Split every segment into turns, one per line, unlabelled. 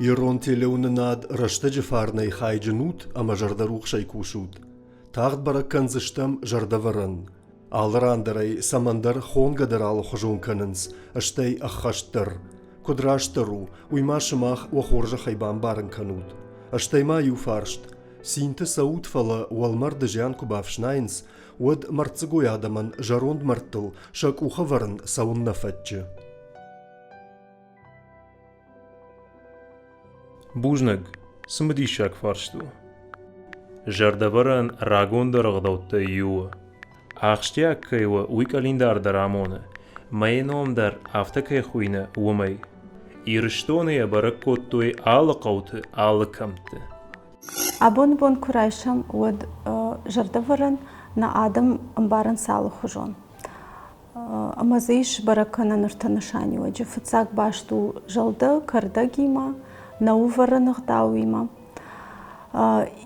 Ирон телеуннад раштаджи фарнай хайджинут, ама жардарух шайкушут. Тағд бараккан зыштам жардаваран. Алрандарай самандар хонгадарал хожун канынс, аштай ахаштар. Кудрашtarу, уймашымах уахоржа хайбан барын канут. Аштайма юфаршт. Синты саут фала уалмар дыжан кубавшнайнс, уад марцыгой адаман жаронд мартыл, шак ухаварын саунна фатчы.
Бужнаг, сымдишак фаршту. Жардаваран рагондар гдаутта юа. Ахштяк кайва уикалиндар дарамона. Майномдар автакай хуйна умай. Ирштония бараккоттуй алакауты алакамты.
Абон курайшам уад жардаваран на адам амбаран салухужон. Амазиш баракана ныртанышани уаджи фыцак башту жалда кардагима, науваранах дауима.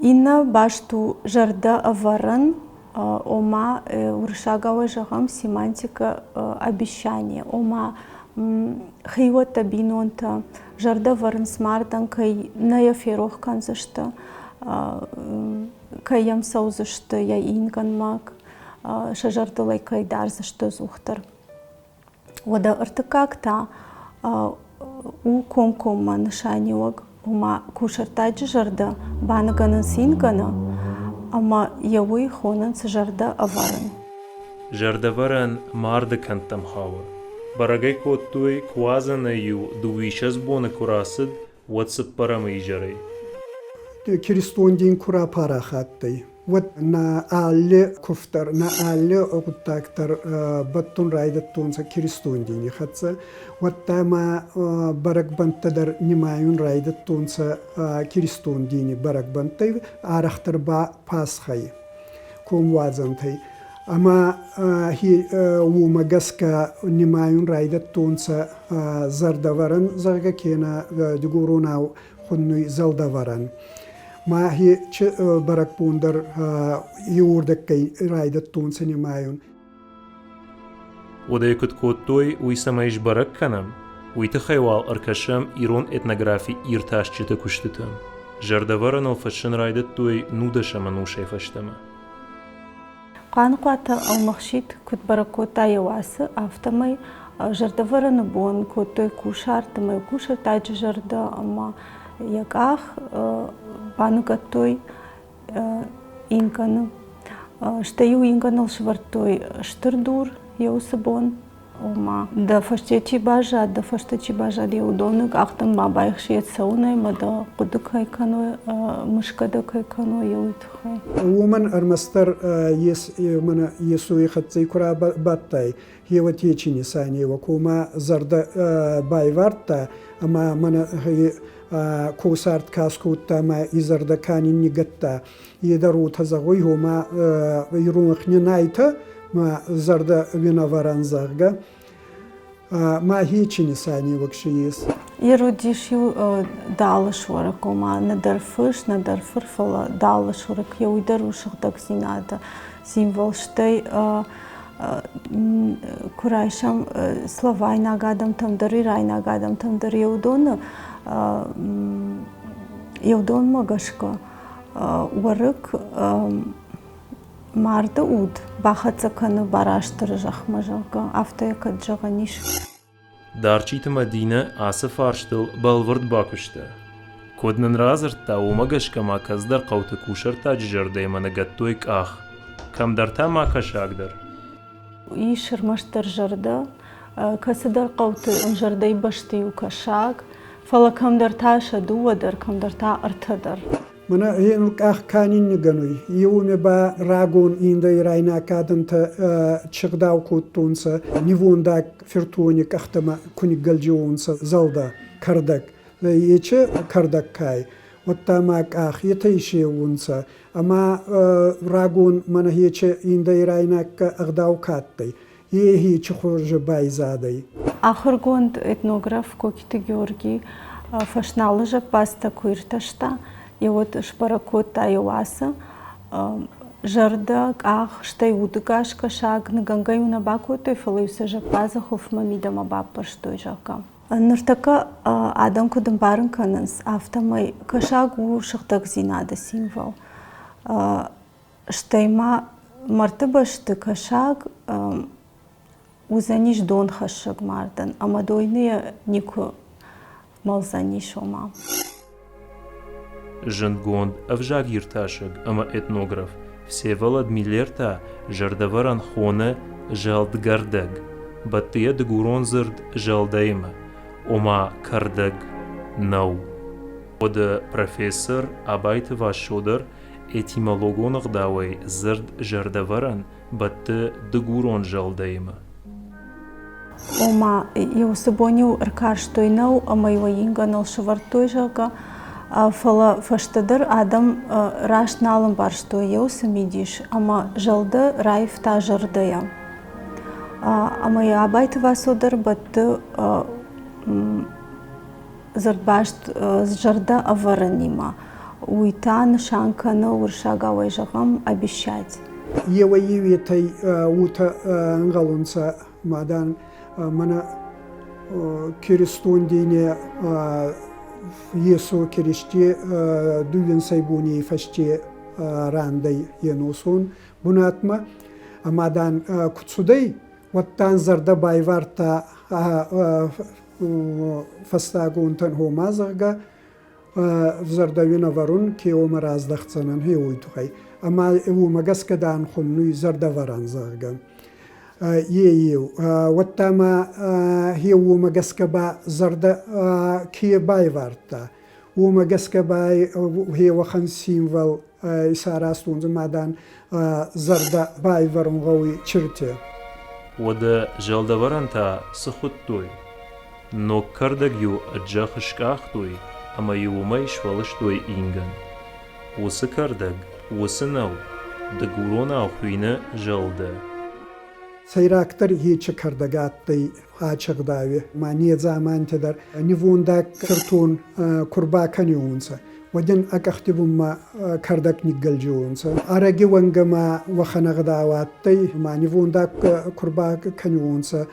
Инна башту жарда аваран, ома уршагава жагам семантика обещания. Ома хейвата бинонта жарда варан смардан кай наяферох канзашта, кай ям саузашта я инган мак, шажардалай кай дарзашта зухтар. Ода артакакта у комкома нышаниуаг, ома кушартаджи жарда банаганан сингана, ама яуи хонан жарда аваран.
Жардаваран марда кантам хава. Барагай коттуй квазана ю дувишаз бона курасад ватсап парамай жарай.
Киристондин кура пара хаттай. Вот на алле куфтар, на алле огуттактар баттун райдаттунса киристондини хатса. Вот тама баракбантадар нимаюн райдаттунса киристондини баракбантай арахтар ба пасхай. Ком вазантай. Ама умагаска нимаюн райдаттунса зардаваран зарга кена дигурунау хуннуй залдаваран. ما هي برك بوندر يوردك كي رايدة تونس نمايون.
وده يكت كوتوي ويسمايش برك كنم ويتخيوال أركشم إيرون إتنغرافي إيرتاش جتا كشتتم. جردوارن الفشن رايدة توي نودش منوشي فشتما.
قانقواتا أو مخشيت كت بركوتا يواسا أفتماي جردوارن بون كوتوي كوشار تماي كوشار تاج جردا أما يقاخ банукаттой инкана. Штаю инканал швартой штырдур яусабон. Ома да фаштечи бажа, да фаштечи бажа яудонок ахтам бабайх шиет саунай, мада кудукай кано, мышкада кай кано яуитхай.
Уман армастер ес мана есуи хатцей кура баттай. Ева течини сани вакума зарда байварта, ама мана كوسارت كاسكوتا ما إزردا كان نيجتا يدرو تزغوي هما يروح نايتا ما زردا وينافران زرغا ما هيك نساني وكشيس
يروديشيو دالش ورقوما ندر فرفلا دالش ورق يو يدروش غدك زينادا سيمبول شتي كورايشام سلافاي ناغادم تمدري راي ناغادم تمدري يودون يودون مغشكا ورق مارد اود باختصكن бараштыр жахмажалга автояка жаганиш
Дарчита Мадина аса фарштыл балвард бакушта. Коднан разарта умагашка маказдар қауты кушарта жжардай манагаттойк ах. Камдарта макашагдар.
И шырмаштыр жарда касыдар қауты жардай башты укашаг. Фала камдарта шадуадар, камдарта артадар.
Мана хенук ах канин нгануй. Юме ба рагон инда ирайна кадамта чигдау куттунса, нивондак фертоник ахтама кунигалджионса залда кардак. Ече кардак кай. Вот тамак ах етайше унса. Ама рагон мана хече инда ирайна агдау каттай. Ехи чухуржа байзадай.
Ахыргонд этнограф Кокиты Георгий фашналыжа паста куирташта и вот шпаракота юаса жарда ах штай удгашка шаг на гангаюна бакото и фалаюса жа пазахов мамидама бапа что жака. Ныртака адам кудымбарын канынс автомай кашаг у шыхтак зинада символ. Штайма мартыбашты кашаг узаниш дон хашаг мардан, ама дойны нику малзаниш ома.
Жынгонд авжаг ирташаг, ама этнограф. Всеволод Милерта жардаваран хоне жалдгардаг. Баттыя дгуронзырд жалдайма. Ома кардаг нау. Ода профессор Абайты Вашодыр этимологонық дауай зырд жардаваран батты дгурон жалдайма.
Ома еусыбоню ркарштойнау, ама юаинганал шывартойжага, фала фаштадыр адам рашналым барштой еусымидиш, ама жалды райфта жардая. Ама я Абайты Вашодыр батты зырдбашт жарда аваранима. Уйтан шанканы уршагавай жағам обещать.
Ева евитай ута нгалунца мадан мана киристундине Есу киришти дугин сайбуни фашти рандай енуsun бунатма мадан кутсудай ваттан зарда байварта фастагунтан хомазага зардавина варун киома раздахцанан хеуйтухай ама эву магаскадан хуннуй зардаваран зарган ею ваттама хеу магаскаба зарда кие байварта у магаскабай хеу хан символ исарастун мадан зарда байварун гауи чирте
Ода жалдаваран та сахуттой. Но кардагю аджахышкахтой, ама юумай швалыштой инган. Осы кардаг, осы нау, дгурона ахуйна жалда.
Сайрактар хича кардагаттай ачагдави, мания замантедар, нивундак картун курбаканиунца. Вадин акахтибумма кардак ниггалжиунца. Араги вангама ваханагдаваттай, ма нивундак курбаканиунца.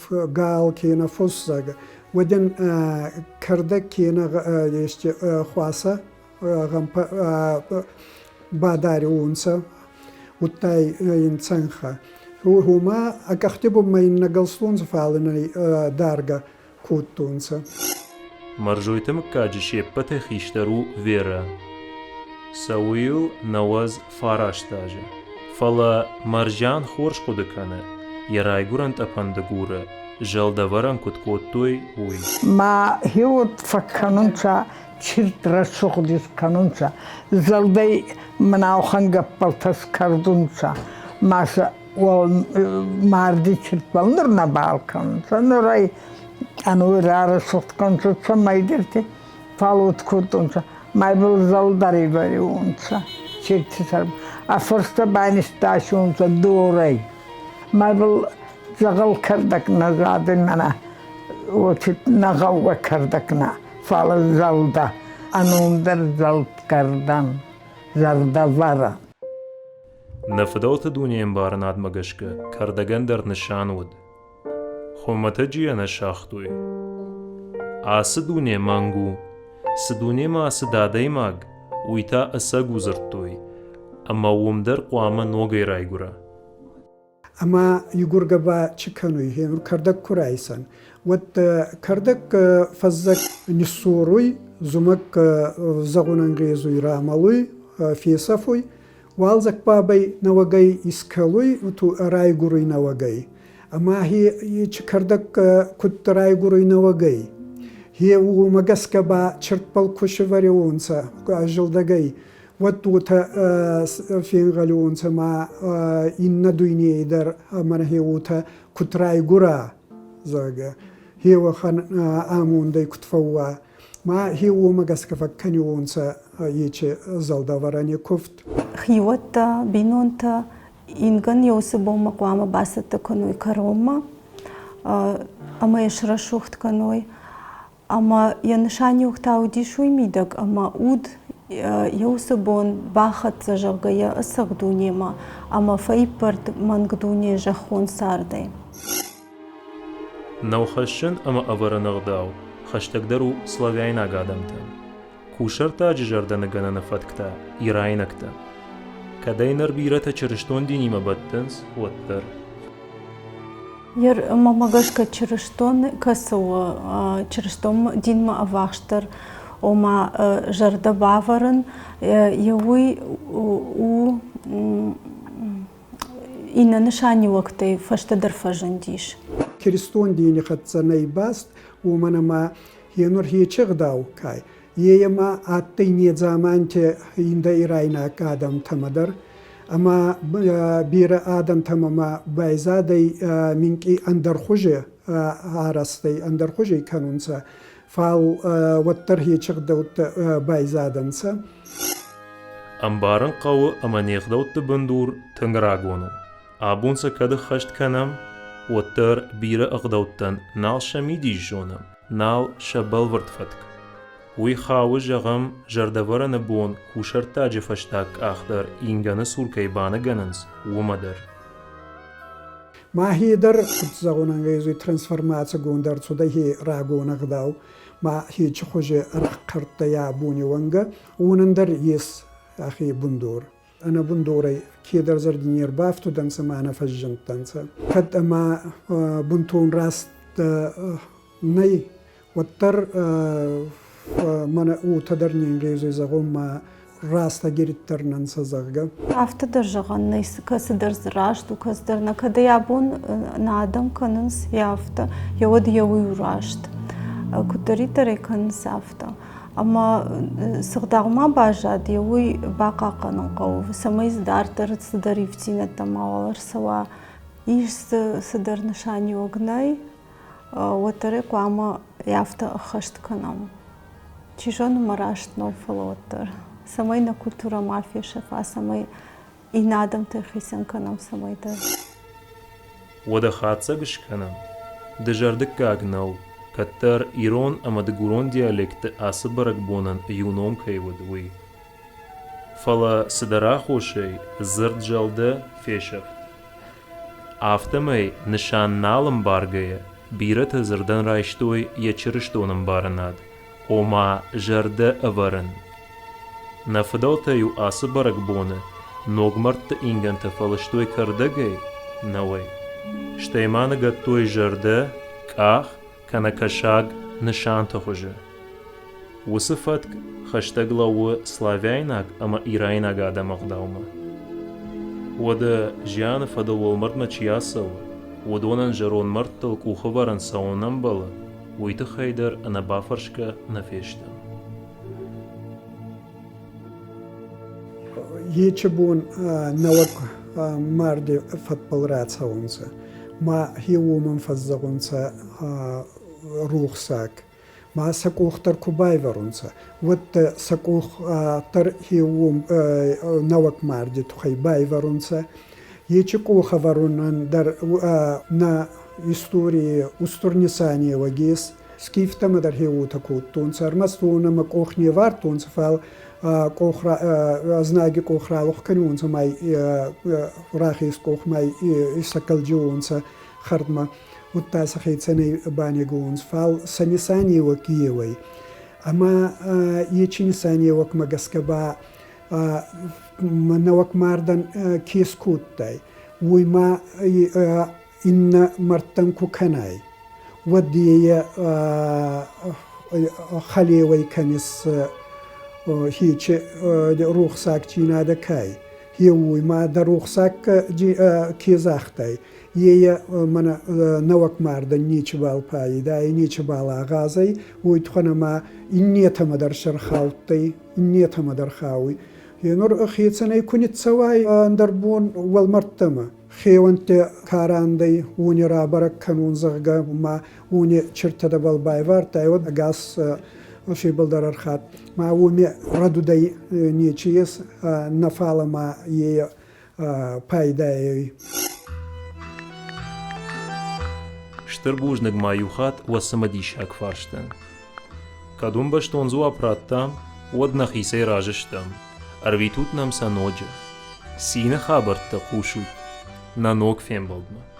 Гал кена фоссага. Вадин кардак кена еште хваса гампа бадариунца. Уттай инцанха. Хума акахтибумма иннагалстунца фалинай дарга куттунца.
Маржойтым каджише патехиштару вера. Сауил наваз фараштажа. Фала маржан хорш кудыкана. Ярайгурант апандагура. Жалдаваран куткоттой уй.
Ма хиот факканунца чиртра шухдис канунца. Залдай манаухан палтас кардунца. Маса марди чиртвалныр на балканунца. Нурай Anu rara sotkanca майдерте фалут кутунца майбыл залдари бариунца чиртисар а форста байнисташунца дурай майбыл загал кардакна задын мана очит нагауга кардакна фала залда анундар залт кардан зарда вара
Нафдалта дуньям баран адмагашка кардагандер нишануд. Хомата джияна шахтуй. Асыдуне мангу, сыдуне ма асыдадай маг, уйта аса гузыртуй. Ама умдар қуама ногай райгура.
Ама югургаба чикануй, хенур кардак курайсан. Вот кардак фаззак нисуруй, зумак загунангрезуй рамалуй, фесафуй, валзак бабай навагай искалуй, ту райгуруй навагай. Ама хи чикардак куттарай гуруйна вагай. Хи у магаскаба чертпал кушевариунца, жилдагай. Вот тут фингалиунца ма инна дуйнейдар мархи ута кутрай гура зага. Хи вахан амундай кутфауа. Ма хи у магаскаба каниунца ече залдаварани куфт.
Хиота бинонта Инган еусыбома куама басата каной карома, ама ешрашухт каной, ама янышани ухтаудишуй мидаг, ама уд еусыбон бахат зажагая асагдунема, ама файпарт мангдуне жахон сардай.
نوخشن اما اوار نغداو خشتک درو سلاویای نگادمتن کوشر تاج جردن گنه نفتکتا ایرای نکتا کدای نربیرت چرشتون دینی مبتنس وطر
Iar mama gășcă cerășton că sau cerăștom din mă avașter o ma jardă bavărân eu u ină nășani waqtay fashta dar fajandish
Kiriston dini khatsanay bast umanama yenur hichigdaw kay yeyama attay ne zamante inda irayna kadam tamadar ama bira adam tamama bayzaday minki andar khuje arastay andar khuje kanunsa fal wattar hichigdawt bayzadansa
امبارن قوة اما نيخدوت بندور تنگراغونو آبونسا كده خشت کنم و تر بیره اغدوتن نال شمیدی جونم نال شبال ورد فتک وی خاوه جغم جردوره نبون کوشر تاج فشتاک آخدر اینگانه سورکای بانه گننز و مدر
ما هي در زغونن غيزي ترانسفورماتsia gondar suda hi ragona gdaw ma hi chkhuje raqarta ya buni wanga unandar yes akhi bundur أنا بندوري كيدر زردنير بافتو دنسا معنا فجنت دنسا قد أما بنتون راست ني وطر من او تدرني إنجليزي زغوم ما راست جريتر ننسا زغا
After درجان نيس كاس درز راشت وكاس درنا كده يابون نادم كننس يافتا يود يوي راشت كتري تري كننس يافتا أما سقداغما باجاد يوي باقا قنقو سميز دارتر صدري فتينة تماور سوا إيش صدر نشاني وغناي وطريق وعما يافتا خشت كنام چيجون مراشت نو فلوتر سمينا كультура мафия شفا سمي إنادم تخيسن كنام سمي در
وده خاطسا گش کنم دجردك گاگنو كتر إيرون أما دقورون ديالكت أصبرك بونن يونوم كيودوي فلا سدرا خوشي زرد جلده فيشفت آفتمي نشان نالم بارغيه بيرت زردن رايشتوي يچرشتونم بارناد وما جرده أورن نفدوتا يو أصبرك بونه نوغمرت إنغن تفلشتوي كردگي نوي شتيمان قدتوي جرده كاخ كان كشاق نشان تخوجه وصفتك خشتغلو سلاويناك أما إيرايناك آدم أغداوما وده جيان فدل والمرد ما چياسو ودونن جرون مرد تلقو خبرن ساونن بلا ويتخيدر أنا بافرشك نفيشتم
يچبون نوك مردي فتبل رات ساونسا ما هي ومن فزغونسا روح ساك ما سكوخ تر كوباي ورونسا وت سكوخ تر هي وم نوك مردي تخي باي ورونسا يچكوخ ورونن در نا истории устурнисания вагис скифта мадар هي تكوتون سرمستون مكوخني وارتون سفال كوخرا знаги كوخرا وخكنون سماي راخيس كوخ ماي يسكل جونس خردما وتاس خيتسني باني جونس فال سنساني وكيوي اما يچنساني وك مغسكبا منوك ماردن كيسكوتاي ويما إن مرتنكو كناي ودي خليوي كنس هيك روح ساك جينا دكاي هيوي ما دروح ساك كيزاختاي يه من نوك ماردن نيچ بال بايداي نيچ بال اغازي ويتخنا ما إنيت مدر شرخاوتي إنيت مدر خاوي ينور خيتسني كنت سواي اندربون والمرتمه خيوانت كاراندي وني رابرك كانون زغا ما وني چرتدا بال بايوار تايود غاس شي بلدر خات ما ومي ردو داي نيچيس نفالا ما ي بايداي
شتربوجنگ مايوخات وسمديشاك فارشتن كادون بشتون زوا براتام ودنا خيسي راجشتم أرويتوت نمسا نوجه سينا خابرت تقوشوت نانوك فين بلدنا